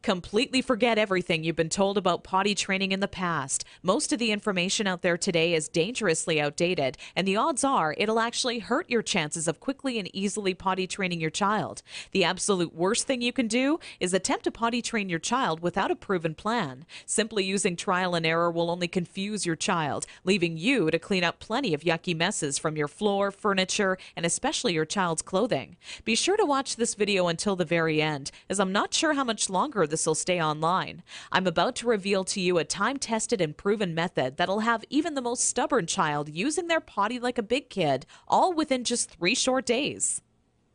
Completely forget everything you've been told about potty training in the past. Most of the information out there today is dangerously outdated, and the odds are it'll actually hurt your chances of quickly and easily potty training your child. The absolute worst thing you can do is attempt to potty train your child without a proven plan. Simply using trial and error will only confuse your child, leaving you to clean up plenty of yucky messes from your floor, furniture, and especially your child's clothing. Be sure to watch this video until the very end, as I'm not sure how much longer this will stay online. I'm about to reveal to you a time-tested and proven method that'll have even the most stubborn child using their potty like a big kid, all within just 3 short days.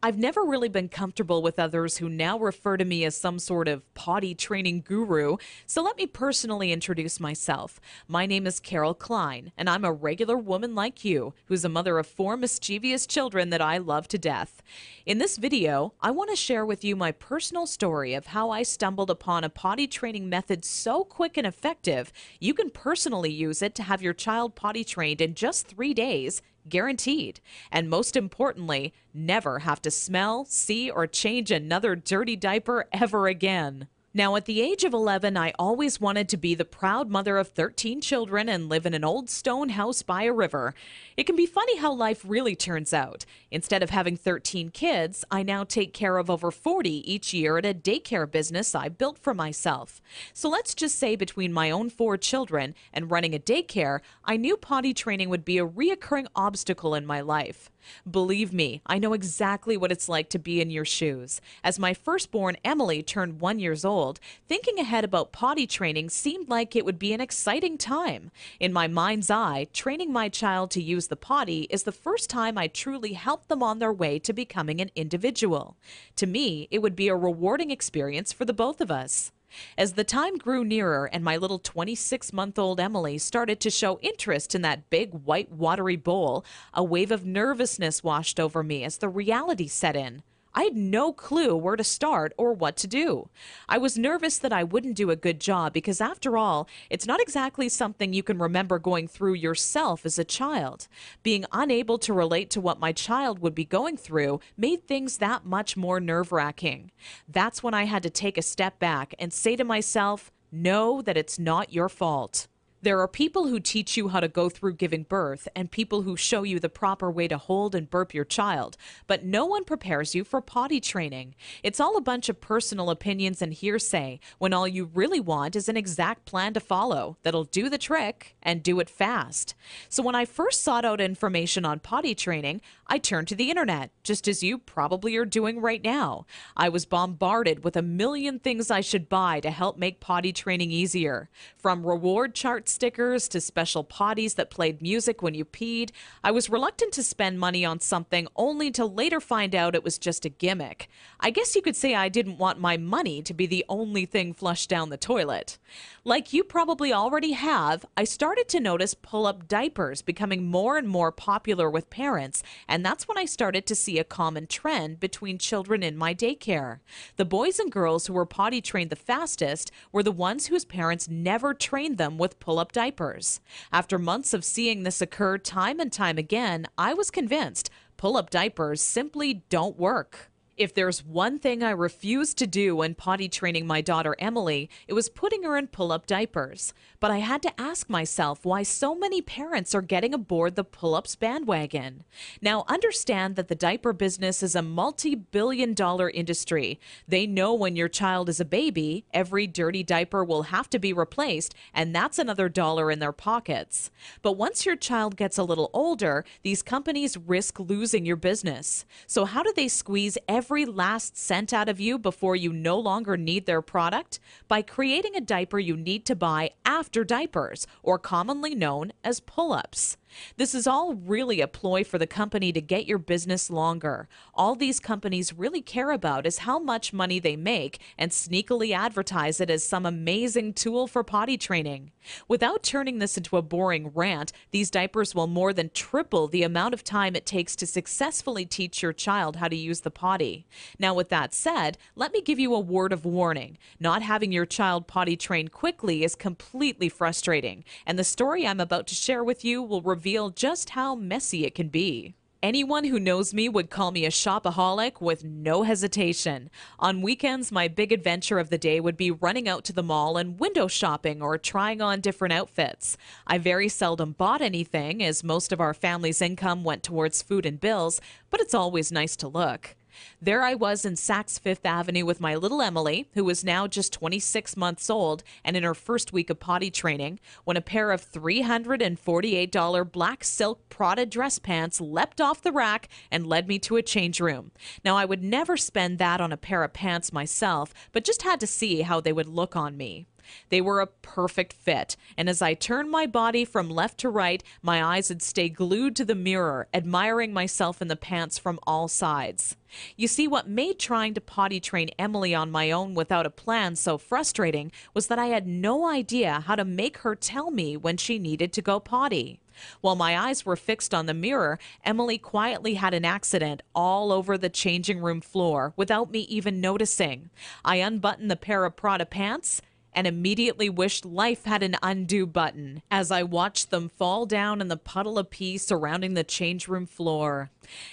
I've never really been comfortable with others who now refer to me as some sort of potty training guru, so let me personally introduce myself. My name is Carol Klein, and I'm a regular woman like you, who's a mother of 4 mischievous children that I love to death. In this video, I want to share with you my personal story of how I stumbled upon a potty training method so quick and effective, you can personally use it to have your child potty trained in just 3 days, guaranteed. And most importantly, never have to smell, see, or change another dirty diaper ever again. Now, at the age of 11, I always wanted to be the proud mother of 13 children and live in an old stone house by a river. It can be funny how life really turns out. Instead of having 13 kids, I now take care of over 40 each year at a daycare business I built for myself. So let's just say between my own 4 children and running a daycare, I knew potty training would be a reoccurring obstacle in my life. Believe me, I know exactly what it's like to be in your shoes. As my firstborn Emily turned 1 year old, thinking ahead about potty training seemed like it would be an exciting time. In my mind's eye, training my child to use the potty is the first time I truly helped them on their way to becoming an individual. To me, it would be a rewarding experience for the both of us. As the time grew nearer and my little 26-month-old Emily started to show interest in that big white watery bowl, a wave of nervousness washed over me as the reality set in. I had no clue where to start or what to do. I was nervous that I wouldn't do a good job because, after all, it's not exactly something you can remember going through yourself as a child. Being unable to relate to what my child would be going through made things that much more nerve-wracking. That's when I had to take a step back and say to myself, know that it's not your fault. There are people who teach you how to go through giving birth and people who show you the proper way to hold and burp your child, but no one prepares you for potty training. It's all a bunch of personal opinions and hearsay when all you really want is an exact plan to follow that'll do the trick and do it fast. So when I first sought out information on potty training, I turned to the internet, just as you probably are doing right now. I was bombarded with a million things I should buy to help make potty training easier. From reward chart stickers to special potties that played music when you peed, I was reluctant to spend money on something only to later find out it was just a gimmick. I guess you could say I didn't want my money to be the only thing flushed down the toilet. Like you probably already have, I started to notice pull-up diapers becoming more and more popular with parents, and that's when I started to see a common trend between children in my daycare. The boys and girls who were potty trained the fastest were the ones whose parents never trained them with pull-up diapers. After months of seeing this occur time and time again, I was convinced pull-up diapers simply don't work. If there's one thing I refused to do when potty training my daughter Emily, it was putting her in pull-up diapers. But I had to ask myself why so many parents are getting aboard the pull-ups bandwagon. Now, understand that the diaper business is a multi-billion-dollar industry. They know when your child is a baby, every dirty diaper will have to be replaced, and that's another dollar in their pockets. But once your child gets a little older, these companies risk losing your business. So how do they squeeze every last cent out of you before you no longer need their product? By creating a diaper you need to buy after diapers, or commonly known as pull-ups. This is all really a ploy for the company to get your business longer. All these companies really care about is how much money they make and sneakily advertise it as some amazing tool for potty training. Without turning this into a boring rant, these diapers will more than triple the amount of time it takes to successfully teach your child how to use the potty. Now, with that said, let me give you a word of warning. Not having your child potty trained quickly is completely frustrating, and the story I'm about to share with you will reveal just how messy it can be. Anyone who knows me would call me a shopaholic with no hesitation. On weekends, my big adventure of the day would be running out to the mall and window shopping or trying on different outfits. I very seldom bought anything, as most of our family's income went towards food and bills, but it's always nice to look. There I was in Saks Fifth Avenue with my little Emily, who was now just 26 months old and in her first week of potty training, when a pair of $348 black silk Prada dress pants leapt off the rack and led me to a change room. Now, I would never spend that on a pair of pants myself, but just had to see how they would look on me. They were a perfect fit, and as I turned my body from left to right, my eyes would stay glued to the mirror, admiring myself in the pants from all sides. You see, what made trying to potty train Emily on my own without a plan so frustrating was that I had no idea how to make her tell me when she needed to go potty. While my eyes were fixed on the mirror, Emily quietly had an accident all over the changing room floor without me even noticing. I unbuttoned the pair of Prada pants and immediately wished life had an undo button as I watched them fall down in the puddle of pee surrounding the change room floor.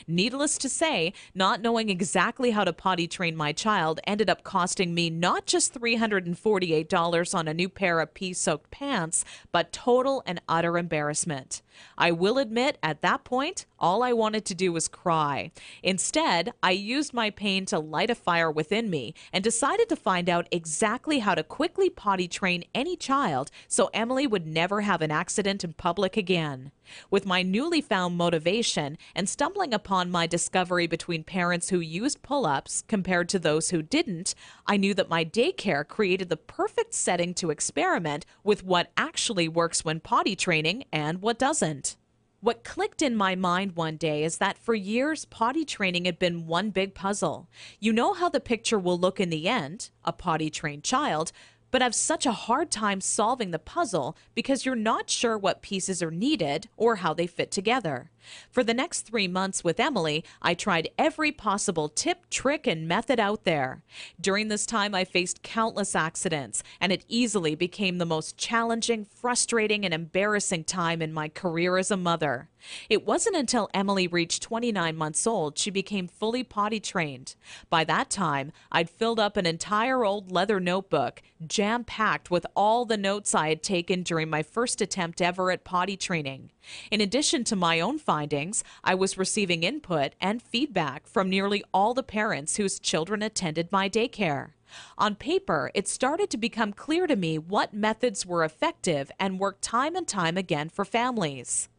Needless to say, not knowing exactly how to potty train my child ended up costing me not just $348 on a new pair of pee-soaked pants, but total and utter embarrassment. I will admit, at that point, all I wanted to do was cry. Instead, I used my pain to light a fire within me and decided to find out exactly how to quickly potty train any child so Emily would never have an accident in public again. With my newly found motivation and stumbling upon my discovery between parents who used pull-ups compared to those who didn't, I knew that my daycare created the perfect setting to experiment with what actually works when potty training and what doesn't. What clicked in my mind one day is that for years, potty training had been one big puzzle. You know how the picture will look in the end, a potty trained child, but have such a hard time solving the puzzle because you're not sure what pieces are needed or how they fit together. For the next 3 months with Emily, I tried every possible tip, trick, and method out there. During this time, I faced countless accidents, and it easily became the most challenging, frustrating, and embarrassing time in my career as a mother. It wasn't until Emily reached 29 months old she became fully potty trained. By that time, I'd filled up an entire old leather notebook, jam-packed with all the notes I had taken during my first attempt ever at potty training. In addition to my own findings, I was receiving input and feedback from nearly all the parents whose children attended my daycare. On paper, it started to become clear to me what methods were effective and worked time and time again for families.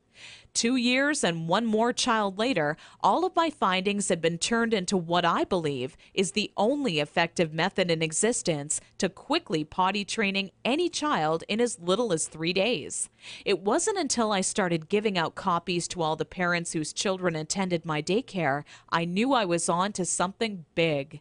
2 years and one more child later, all of my findings had been turned into what I believe is the only effective method in existence to quickly potty training any child in as little as 3 days. It wasn't until I started giving out copies to all the parents whose children attended my daycare I knew I was on to something big.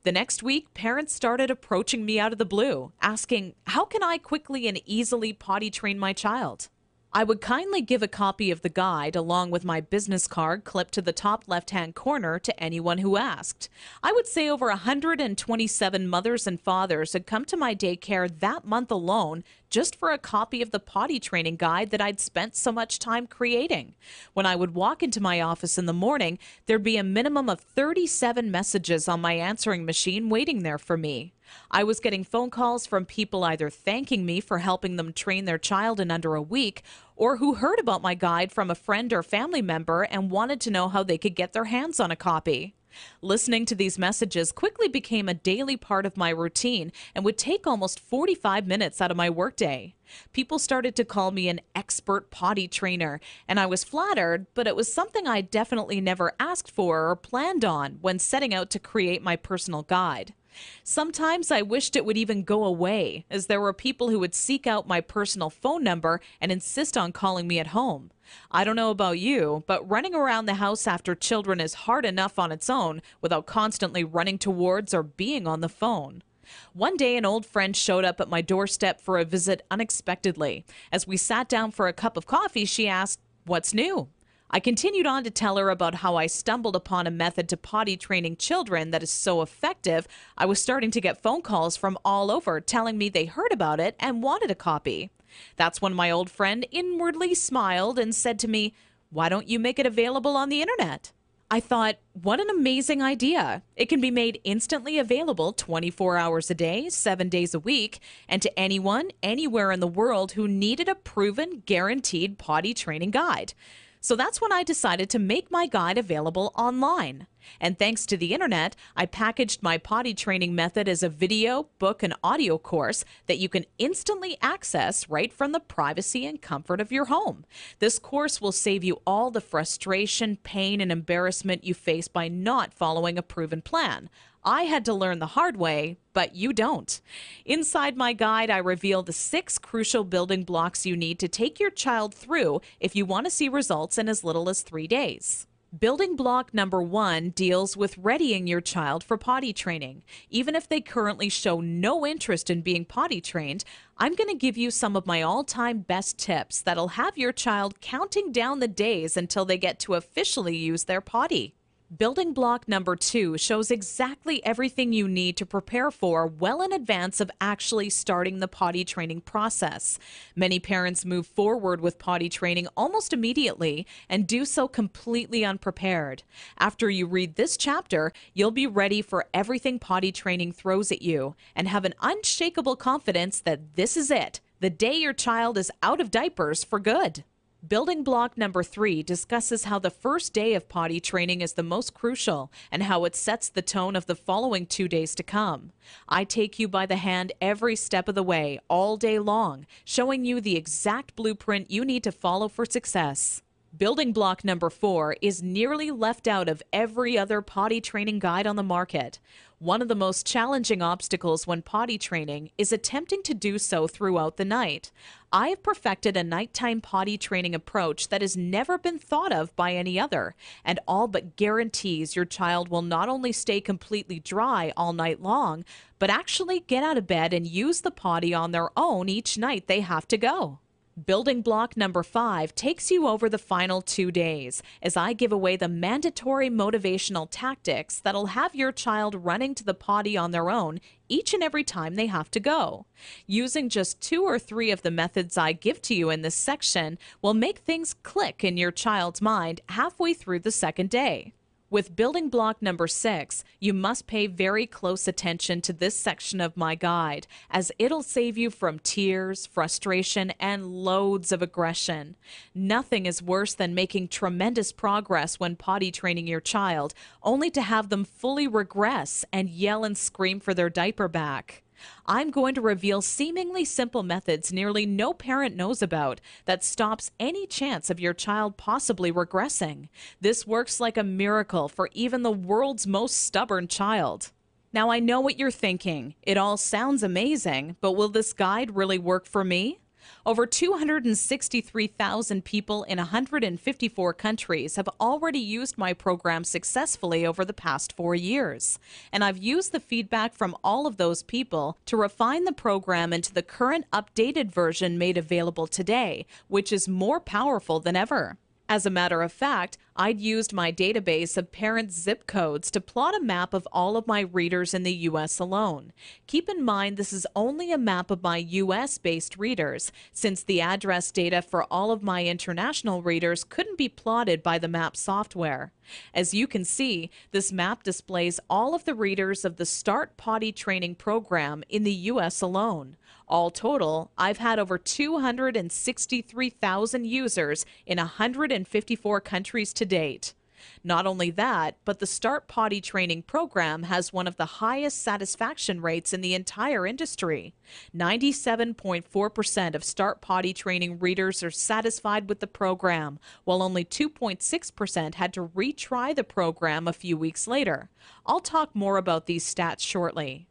The next week, parents started approaching me out of the blue, asking, how can I quickly and easily potty train my child? I would kindly give a copy of the guide along with my business card clipped to the top left-hand corner to anyone who asked. I would say over 127 mothers and fathers had come to my daycare that month alone just for a copy of the potty training guide that I'd spent so much time creating. When I would walk into my office in the morning, there'd be a minimum of 37 messages on my answering machine waiting there for me. I was getting phone calls from people either thanking me for helping them train their child in under a week, or who heard about my guide from a friend or family member and wanted to know how they could get their hands on a copy. Listening to these messages quickly became a daily part of my routine and would take almost 45 minutes out of my workday. People started to call me an expert potty trainer, and I was flattered, but it was something I definitely never asked for or planned on when setting out to create my personal guide. Sometimes I wished it would even go away, as there were people who would seek out my personal phone number and insist on calling me at home. I don't know about you, but running around the house after children is hard enough on its own without constantly running towards or being on the phone. One day, an old friend showed up at my doorstep for a visit unexpectedly. As we sat down for a cup of coffee, she asked, "What's new?" I continued on to tell her about how I stumbled upon a method to potty training children that is so effective, I was starting to get phone calls from all over telling me they heard about it and wanted a copy. That's when my old friend inwardly smiled and said to me, Why don't you make it available on the internet? I thought, what an amazing idea. It can be made instantly available 24 hours a day, 7 days a week, and to anyone, anywhere in the world who needed a proven, guaranteed potty training guide. So that's when I decided to make my guide available online. And thanks to the internet, I packaged my potty training method as a video, book, and audio course that you can instantly access right from the privacy and comfort of your home. This course will save you all the frustration, pain, and embarrassment you face by not following a proven plan. I had to learn the hard way, but you don't. Inside my guide, I reveal the 6 crucial building blocks you need to take your child through if you want to see results in as little as 3 days. Building block number 1 deals with readying your child for potty training. Even if they currently show no interest in being potty trained, I'm going to give you some of my all-time best tips that'll have your child counting down the days until they get to officially use their potty. Building block number 2 shows exactly everything you need to prepare for well in advance of actually starting the potty training process. Many parents move forward with potty training almost immediately and do so completely unprepared. After you read this chapter, you'll be ready for everything potty training throws at you and have an unshakable confidence that this is it, the day your child is out of diapers for good. Building block number 3 discusses how the first day of potty training is the most crucial and how it sets the tone of the following 2 days to come. I take you by the hand every step of the way, all day long, showing you the exact blueprint you need to follow for success. Building block number 4 is nearly left out of every other potty training guide on the market. One of the most challenging obstacles when potty training is attempting to do so throughout the night. I have perfected a nighttime potty training approach that has never been thought of by any other, and all but guarantees your child will not only stay completely dry all night long, but actually get out of bed and use the potty on their own each night they have to go. Building block number 5 takes you over the final 2 days as I give away the mandatory motivational tactics that'll have your child running to the potty on their own each and every time they have to go. Using just 2 or 3 of the methods I give to you in this section will make things click in your child's mind halfway through the second day. With building block number 6, you must pay very close attention to this section of my guide, as it'll save you from tears, frustration, and loads of aggression. Nothing is worse than making tremendous progress when potty training your child, only to have them fully regress and yell and scream for their diaper back. I'm going to reveal seemingly simple methods nearly no parent knows about that stops any chance of your child possibly regressing. This works like a miracle for even the world's most stubborn child. Now, I know what you're thinking. It all sounds amazing, but will this guide really work for me? Over 263,000 people in 154 countries have already used my program successfully over the past 4 years. And I've used the feedback from all of those people to refine the program into the current updated version made available today, which is more powerful than ever. As a matter of fact, I'd used my database of parent zip codes to plot a map of all of my readers in the U.S. alone. Keep in mind this is only a map of my U.S.-based readers, since the address data for all of my international readers couldn't be plotted by the map software. As you can see, this map displays all of the readers of the Start Potty Training program in the U.S. alone. All total, I've had over 263,000 users in 154 countries to date. Not only that, but the Start Potty Training program has one of the highest satisfaction rates in the entire industry. 97.4% of Start Potty Training readers are satisfied with the program, while only 2.6% had to retry the program a few weeks later. I'll talk more about these stats shortly.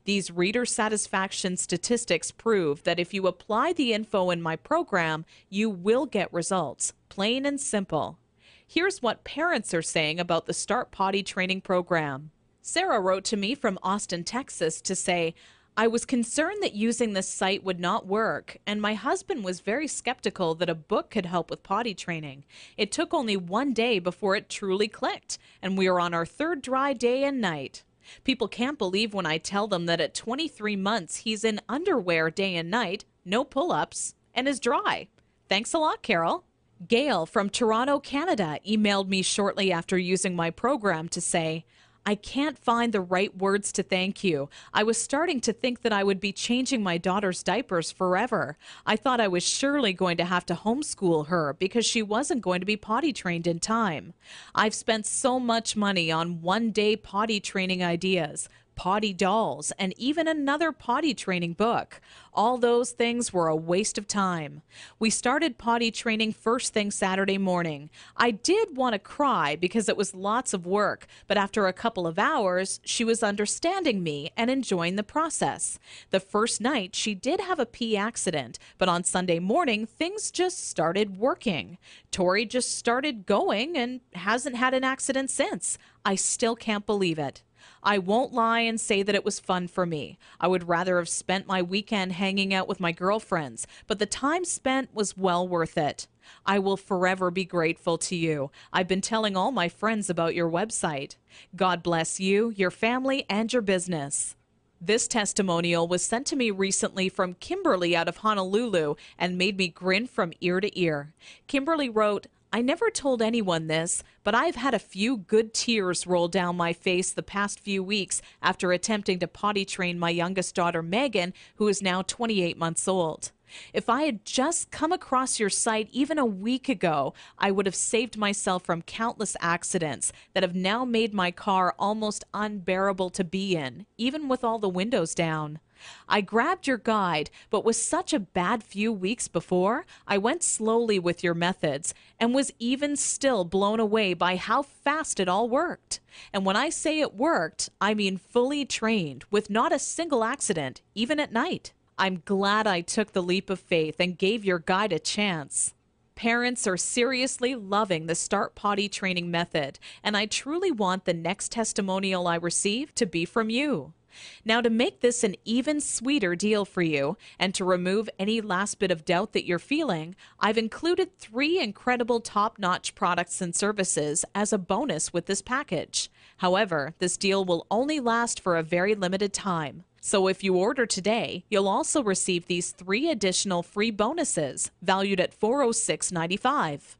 These reader satisfaction statistics prove that if you apply the info in my program, you will get results, plain and simple. Here's what parents are saying about the Start Potty Training program. Sarah wrote to me from Austin, Texas to say, I was concerned that using this site would not work, and my husband was very skeptical that a book could help with potty training. It took only 1 day before it truly clicked, and we are on our 3rd dry day and night. People can't believe when I tell them that at 23 months he's in underwear day and night, no pull-ups, and is dry. Thanks a lot, Carol. Gail from Toronto, Canada, emailed me shortly after using my program to say, I can't find the right words to thank you. I was starting to think that I would be changing my daughter's diapers forever. I thought I was surely going to have to homeschool her because she wasn't going to be potty trained in time. I've spent so much money on one-day potty training ideas, potty dolls, and even another potty training book. All those things were a waste of time. We started potty training first thing Saturday morning. I did want to cry because it was lots of work, but after a couple of hours, she was understanding me and enjoying the process. The first night, she did have a pee accident, but on Sunday morning, things just started working. Tori just started going and hasn't had an accident since. I still can't believe it. I won't lie and say that it was fun for me. I would rather have spent my weekend hanging out with my girlfriends, but the time spent was well worth it. I will forever be grateful to you. I've been telling all my friends about your website. God bless you, your family, and your business. This testimonial was sent to me recently from Kimberly out of Honolulu and made me grin from ear to ear. Kimberly wrote, I never told anyone this, but I've had a few good tears roll down my face the past few weeks after attempting to potty train my youngest daughter, Megan, who is now 28 months old. If I had just come across your site even a week ago, I would have saved myself from countless accidents that have now made my car almost unbearable to be in, even with all the windows down. I grabbed your guide, but with such a bad few weeks before, I went slowly with your methods and was even still blown away by how fast it all worked. And when I say it worked, I mean fully trained, with not a single accident, even at night. I'm glad I took the leap of faith and gave your guide a chance. Parents are seriously loving the Start Potty Training method, and I truly want the next testimonial I receive to be from you. Now, to make this an even sweeter deal for you and to remove any last bit of doubt that you're feeling, I've included 3 incredible top-notch products and services as a bonus with this package. However, this deal will only last for a very limited time. So if you order today, you'll also receive these 3 additional free bonuses valued at $406.95.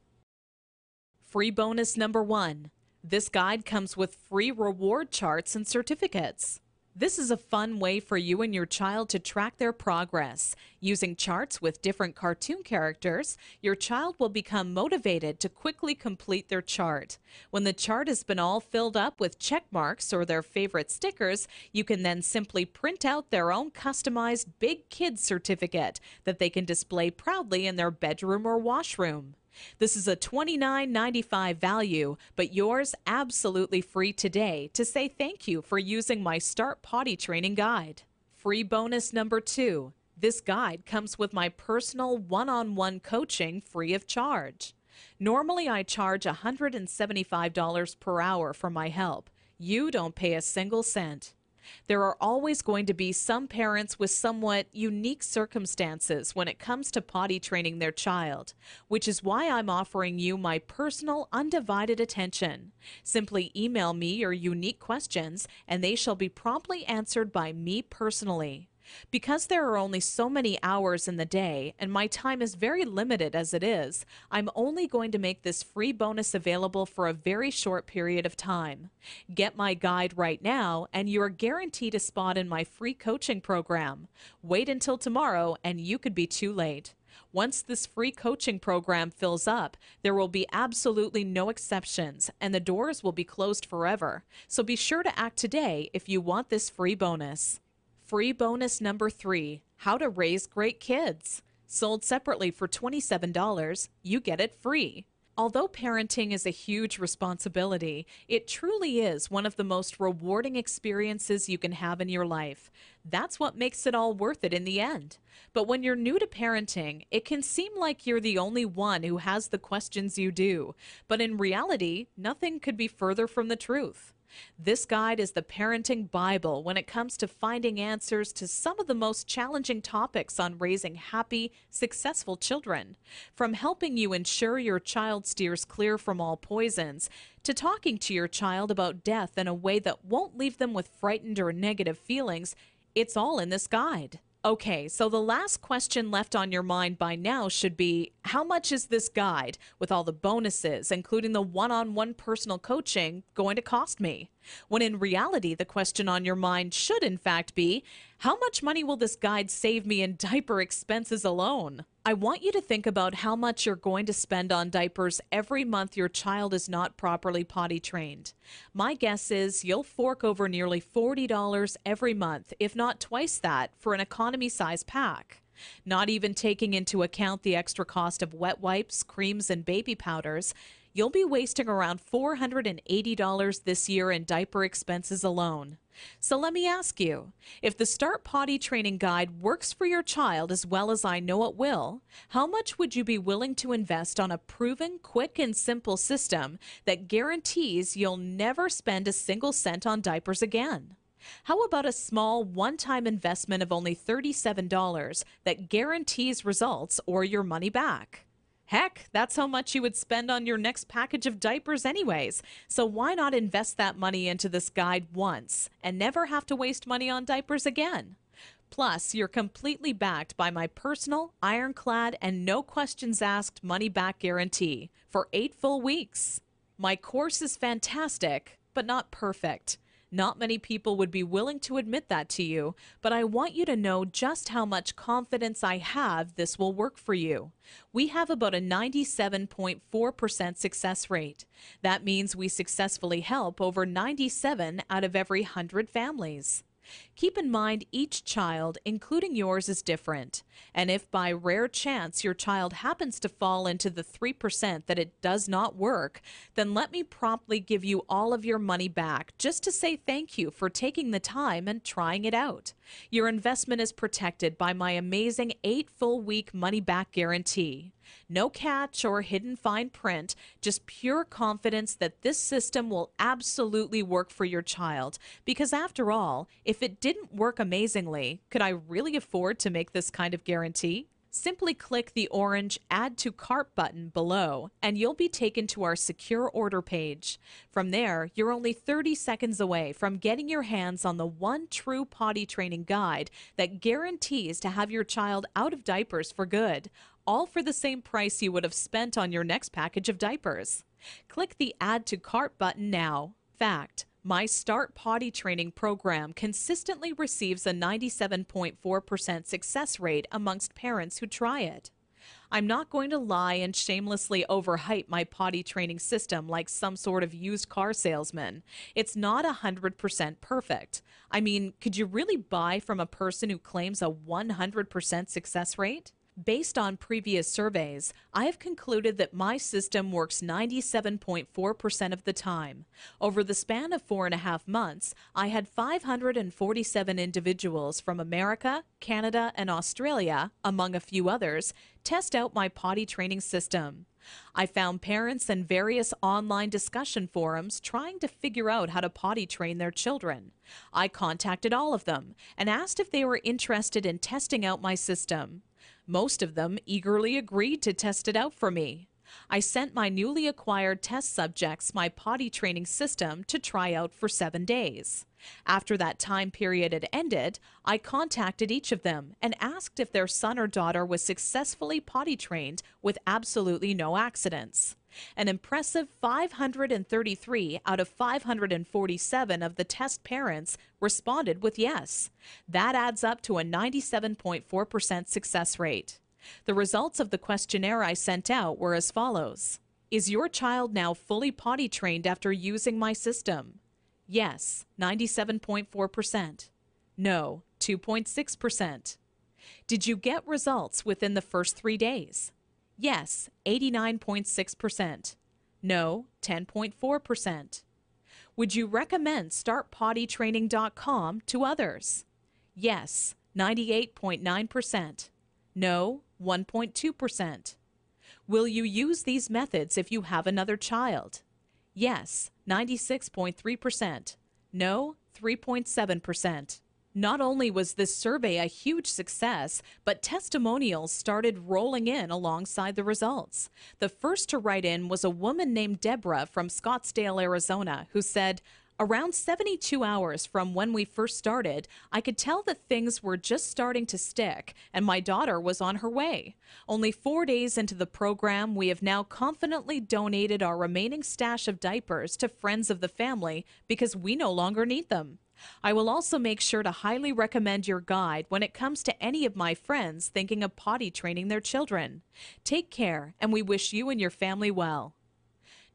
Free bonus number 1. This guide comes with free reward charts and certificates. This is a fun way for you and your child to track their progress. Using charts with different cartoon characters, your child will become motivated to quickly complete their chart. When the chart has been all filled up with check marks or their favorite stickers, you can then simply print out their own customized Big Kids certificate that they can display proudly in their bedroom or washroom. This is a $29.95 value, but yours absolutely free today to say thank you for using my Start Potty Training guide. Free bonus number 2. This guide comes with my personal one-on-one coaching free of charge. Normally, I charge $175 per hour for my help. You don't pay a single cent. There are always going to be some parents with somewhat unique circumstances when it comes to potty training their child, which is why I'm offering you my personal undivided attention. Simply email me your unique questions and they shall be promptly answered by me personally. Because there are only so many hours in the day and my time is very limited as it is, I'm only going to make this free bonus available for a very short period of time. Get my guide right now and you're guaranteed a spot in my free coaching program. Wait until tomorrow and you could be too late. Once this free coaching program fills up, there will be absolutely no exceptions and the doors will be closed forever. So be sure to act today if you want this free bonus. Free bonus number 3, How to Raise Great Kids. Sold separately for $27, you get it free. Although parenting is a huge responsibility, it truly is one of the most rewarding experiences you can have in your life. That's what makes it all worth it in the end. But when you're new to parenting, it can seem like you're the only one who has the questions you do. But in reality, nothing could be further from the truth. This guide is the parenting Bible when it comes to finding answers to some of the most challenging topics on raising happy, successful children. From helping you ensure your child steers clear from all poisons, to talking to your child about death in a way that won't leave them with frightened or negative feelings, it's all in this guide. Okay, so the last question left on your mind by now should be, how much is this guide, with all the bonuses, including the one-on-one personal coaching, going to cost me? When in reality, the question on your mind should in fact be, how much money will this guide save me in diaper expenses alone? I want you to think about how much you're going to spend on diapers every month your child is not properly potty trained. My guess is you'll fork over nearly $40 every month, if not twice that, for an economy size pack. Not even taking into account the extra cost of wet wipes, creams, and baby powders, you'll be wasting around $480 this year in diaper expenses alone. So let me ask you, if the Start Potty Training Guide works for your child as well as I know it will, how much would you be willing to invest on a proven, quick, and simple system that guarantees you'll never spend a single cent on diapers again? How about a small one-time investment of only $37 that guarantees results or your money back? Heck, that's how much you would spend on your next package of diapers anyways. So why not invest that money into this guide once and never have to waste money on diapers again? Plus, you're completely backed by my personal, ironclad, and no questions asked money back guarantee for 8 full weeks. My course is fantastic, but not perfect. Not many people would be willing to admit that to you, but I want you to know just how much confidence I have this will work for you. We have about a 97.4% success rate. That means we successfully help over 97 out of every 100 families. Keep in mind each child, including yours, is different. And if by rare chance your child happens to fall into the 3% that it does not work, then let me promptly give you all of your money back just to say thank you for taking the time and trying it out. Your investment is protected by my amazing 8 full week money back guarantee. No catch or hidden fine print, just pure confidence that this system will absolutely work for your child. Because after all, if it didn't work amazingly, could I really afford to make this kind of guarantee? Simply click the orange Add to Cart button below, and you'll be taken to our secure order page. From there, you're only 30 seconds away from getting your hands on the one true potty training guide that guarantees to have your child out of diapers for good, all for the same price you would have spent on your next package of diapers. Click the Add to Cart button now. Fact: my Start Potty Training program consistently receives a 97.4% success rate amongst parents who try it. I'm not going to lie and shamelessly overhype my potty training system like some sort of used car salesman. It's not 100% perfect. I mean, could you really buy from a person who claims a 100% success rate? Based on previous surveys, I have concluded that my system works 97.4% of the time. Over the span of 4.5 months, I had 547 individuals from America, Canada, and Australia, among a few others, test out my potty training system. I found parents in various online discussion forums trying to figure out how to potty train their children. I contacted all of them and asked if they were interested in testing out my system. Most of them eagerly agreed to test it out for me. I sent my newly acquired test subjects my potty training system to try out for 7 days. After that time period had ended, I contacted each of them and asked if their son or daughter was successfully potty trained with absolutely no accidents. An impressive 533 out of 547 of the test parents responded with yes. That adds up to a 97.4% success rate. The results of the questionnaire I sent out were as follows. Is your child now fully potty trained after using my system? Yes, 97.4%. No, 2.6%. Did you get results within the first 3 days? Yes, 89.6%. No, 10.4%. Would you recommend StartPottyTraining.com to others? Yes, 98.9%. No, 1.2%. Will you use these methods if you have another child? Yes, 96.3%. No, 3.7%. Not only was this survey a huge success, but testimonials started rolling in alongside the results. The first to write in was a woman named Deborah from Scottsdale, Arizona, who said, Around 72 hours from when we first started, I could tell that things were just starting to stick, and my daughter was on her way. Only 4 days into the program, we have now confidently donated our remaining stash of diapers to friends of the family because we no longer need them. I will also make sure to highly recommend your guide when it comes to any of my friends thinking of potty training their children. Take care, and we wish you and your family well.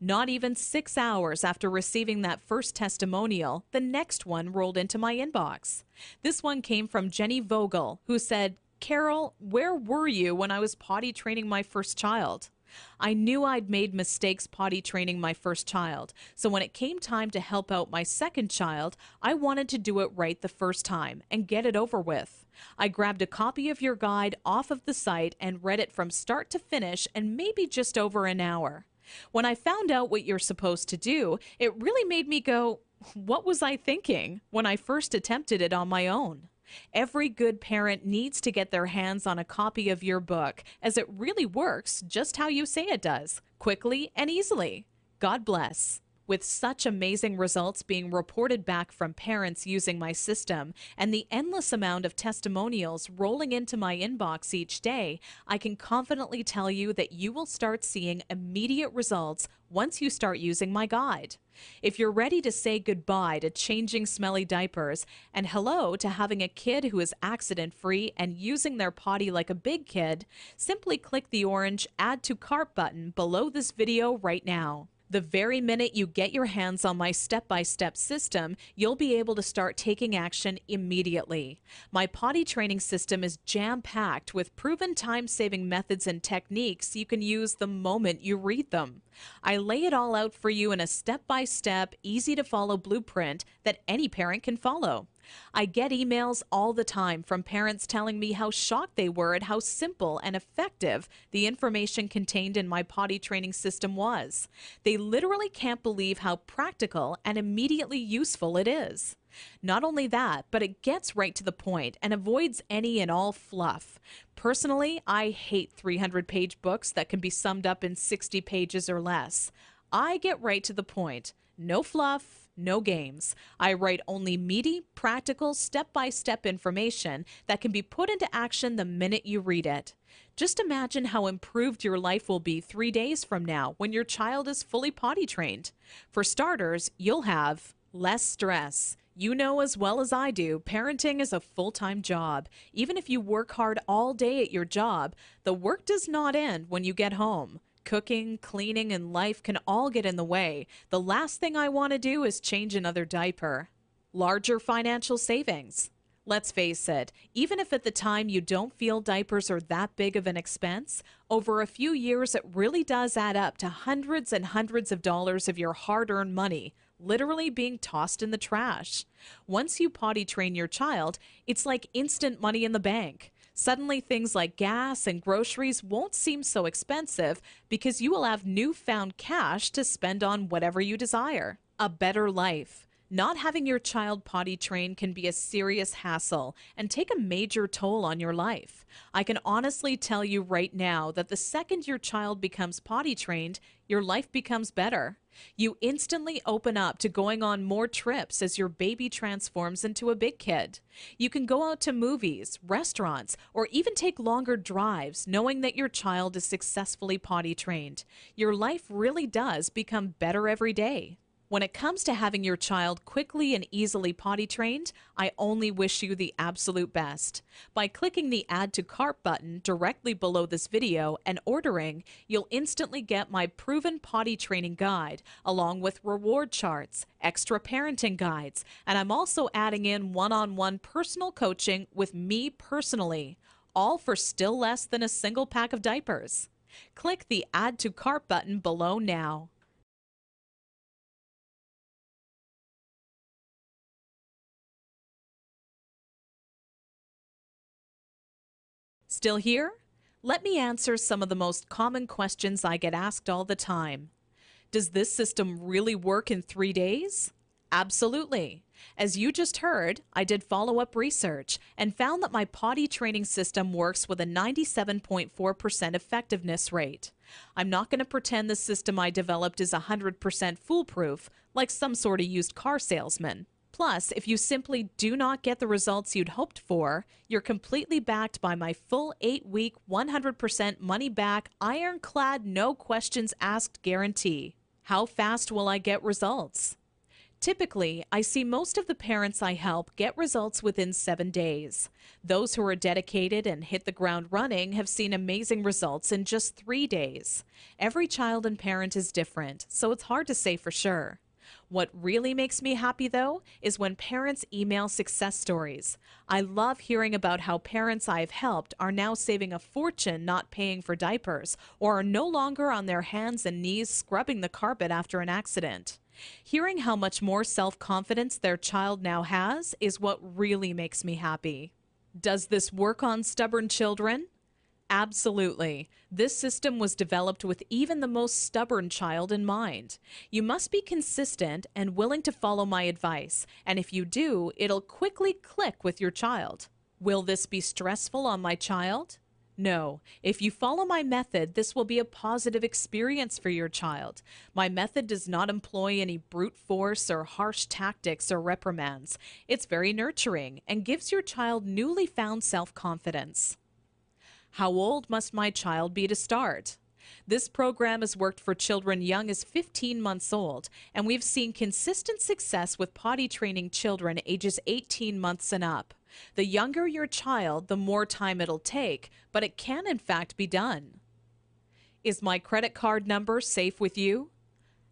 Not even 6 hours after receiving that first testimonial, the next one rolled into my inbox. This one came from Jenny Vogel, who said, "Carol, where were you when I was potty training my first child?" I knew I'd made mistakes potty training my first child, so when it came time to help out my second child, I wanted to do it right the first time and get it over with. I grabbed a copy of your guide off of the site and read it from start to finish in maybe just over an hour. When I found out what you're supposed to do, it really made me go, what was I thinking when I first attempted it on my own? Every good parent needs to get their hands on a copy of your book, as it really works just how you say it does, quickly and easily. God bless. With such amazing results being reported back from parents using my system and the endless amount of testimonials rolling into my inbox each day, I can confidently tell you that you will start seeing immediate results once you start using my guide. If you're ready to say goodbye to changing smelly diapers and hello to having a kid who is accident-free and using their potty like a big kid, simply click the orange Add to Cart button below this video right now. The very minute you get your hands on my step-by-step system, you'll be able to start taking action immediately. My potty training system is jam-packed with proven time-saving methods and techniques you can use the moment you read them. I lay it all out for you in a step-by-step, easy-to-follow blueprint that any parent can follow. I get emails all the time from parents telling me how shocked they were at how simple and effective the information contained in my potty training system was. They literally can't believe how practical and immediately useful it is. Not only that, but it gets right to the point and avoids any and all fluff. Personally, I hate 300-page books that can be summed up in 60 pages or less. I get right to the point. No fluff. No games. I write only meaty, practical, step-by-step information that can be put into action the minute you read it. Just imagine how improved your life will be 3 days from now when your child is fully potty trained. For starters, you'll have less stress. You know as well as I do, parenting is a full-time job. Even if you work hard all day at your job, the work does not end when you get home. Cooking, cleaning, and life can all get in the way. The last thing I want to do is change another diaper. Larger financial savings. Let's face it, even if at the time you don't feel diapers are that big of an expense, over a few years it really does add up to hundreds and hundreds of dollars of your hard-earned money, literally being tossed in the trash. Once you potty train your child, it's like instant money in the bank. Suddenly, things like gas and groceries won't seem so expensive because you will have newfound cash to spend on whatever you desire. A better life. Not having your child potty trained can be a serious hassle and take a major toll on your life. I can honestly tell you right now that the second your child becomes potty trained, your life becomes better. You instantly open up to going on more trips as your baby transforms into a big kid. You can go out to movies, restaurants, or even take longer drives knowing that your child is successfully potty trained. Your life really does become better every day. When it comes to having your child quickly and easily potty trained, I only wish you the absolute best. By clicking the Add to Cart button directly below this video and ordering, you'll instantly get my proven potty training guide, along with reward charts, extra parenting guides, and I'm also adding in one-on-one personal coaching with me personally, all for still less than a single pack of diapers. Click the Add to Cart button below now. Still here? Let me answer some of the most common questions I get asked all the time. Does this system really work in 3 days? Absolutely. As you just heard, I did follow-up research and found that my potty training system works with a 97.4% effectiveness rate. I'm not going to pretend the system I developed is 100% foolproof, like some sort of used car salesman. Plus, if you simply do not get the results you'd hoped for, you're completely backed by my full 8-week, 100% money-back, ironclad, no questions asked guarantee. How fast will I get results? Typically, I see most of the parents I help get results within 7 days. Those who are dedicated and hit the ground running have seen amazing results in just 3 days. Every child and parent is different, so it's hard to say for sure. What really makes me happy, though, is when parents email success stories. I love hearing about how parents I've helped are now saving a fortune not paying for diapers or are no longer on their hands and knees scrubbing the carpet after an accident. Hearing how much more self-confidence their child now has is what really makes me happy. Does this work on stubborn children? Absolutely. This system was developed with even the most stubborn child in mind. You must be consistent and willing to follow my advice, and if you do, it'll quickly click with your child. Will this be stressful on my child? No. If you follow my method, this will be a positive experience for your child. My method does not employ any brute force or harsh tactics or reprimands. It's very nurturing and gives your child newly found self-confidence. How old must my child be to start? This program has worked for children young as 15 months old, and we've seen consistent success with potty training children ages 18 months and up. The younger your child, the more time it'll take, but it can in fact be done. Is my credit card number safe with you?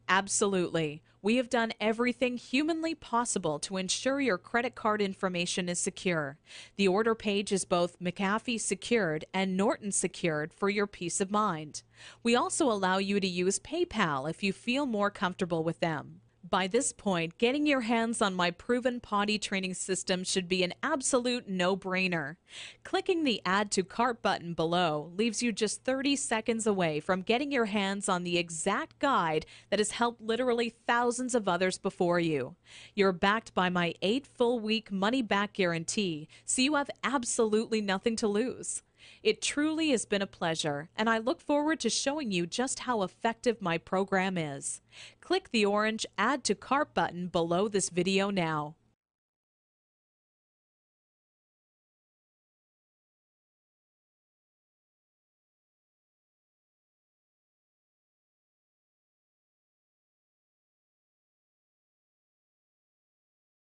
Absolutely. We have done everything humanly possible to ensure your credit card information is secure. The order page is both McAfee secured and Norton secured for your peace of mind. We also allow you to use PayPal if you feel more comfortable with them. By this point, getting your hands on my proven potty training system should be an absolute no-brainer. Clicking the Add to Cart button below leaves you just 30 seconds away from getting your hands on the exact guide that has helped literally thousands of others before you. You're backed by my 8 full-week money-back guarantee, so you have absolutely nothing to lose. It truly has been a pleasure, and I look forward to showing you just how effective my program is. Click the orange Add to Cart button below this video now.